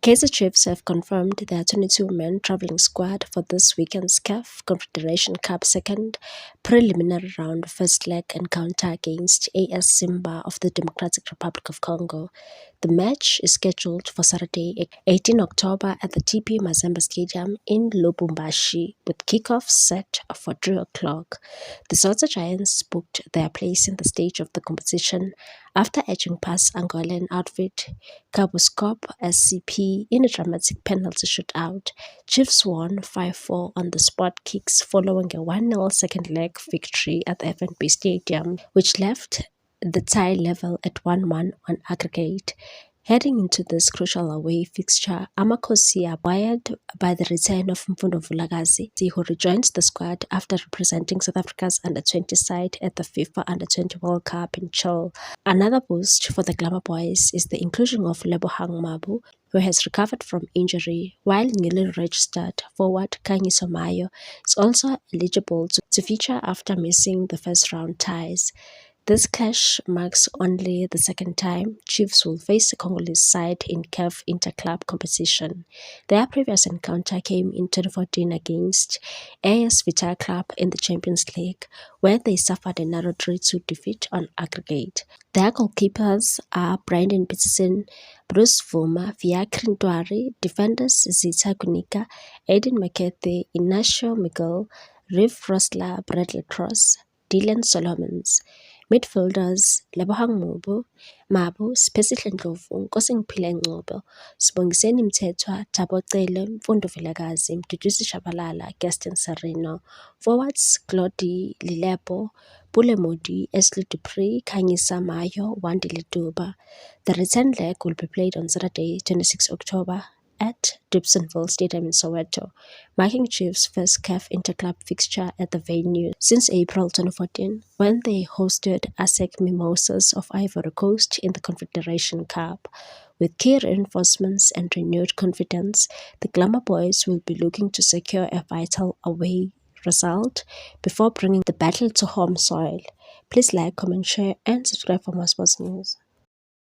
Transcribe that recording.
Kaizer Chiefs have confirmed their 22-man travelling squad for this weekend's CAF Confederation Cup second preliminary round first leg encounter against AS Simba of the Democratic Republic of Congo. The match is scheduled for Saturday, 18 October at the TP Mazembe Stadium in Lubumbashi, with kickoff set for 3 o'clock. The Soto Giants booked their place in the stage of the competition after edging past Angolan outfit Kabuskop SCP in a dramatic penalty shootout. Chiefs won 5-4 on the spot kicks following a 1-0 second leg victory at the FNB Stadium, which left the tie level at 1-1 on aggregate. Heading into this crucial away fixture, Amakhosi are buoyed by the return of Mfundo Vulakazi, who rejoins the squad after representing South Africa's under-20 side at the FIFA Under-20 World Cup in Chile. Another boost for the Glamour Boys is the inclusion of Lebohang Mabu, who has recovered from injury, while newly registered forward Kanyiso Mayo is also eligible to feature after missing the first-round ties. This clash marks only the second time Chiefs will face a Congolese side in CAF Interclub competition. Their previous encounter came in 2014 against AS Vita Club in the Champions League, where they suffered a narrow 3-2 defeat on aggregate. Their goalkeepers are Brandon Peterson, Bruce Vuma, Fiacre Ntwari, defenders Zita Kunika, Aiden McCarthy, Inacio Miguel, Riv Rosler, Bradley Cross, Dylan Solomons. Midfielders Lebohang Mabu, Spesihle Ndlovu, Nkosingiphile Ngcobo, Sibongiseni Mthethwa, Thabo Cele, Mfundo Vilakazi, Mduduzi Shabalala, Gaston Sereno. Forwards Glody Lilepo, Pule Modi, Esli Dupree, Khanyisa Mayo, Wandile Duba. The return leg will be played on Saturday, 26 October at Dobsonville Stadium in Soweto, marking Chiefs' first CAF Interclub fixture at the venue since April 2014, when they hosted ASEC Mimosas of Ivory Coast in the Confederation Cup. With key reinforcements and renewed confidence, the Glamour Boys will be looking to secure a vital away result before bringing the battle to home soil. Please like, comment, share, and subscribe for more sports news.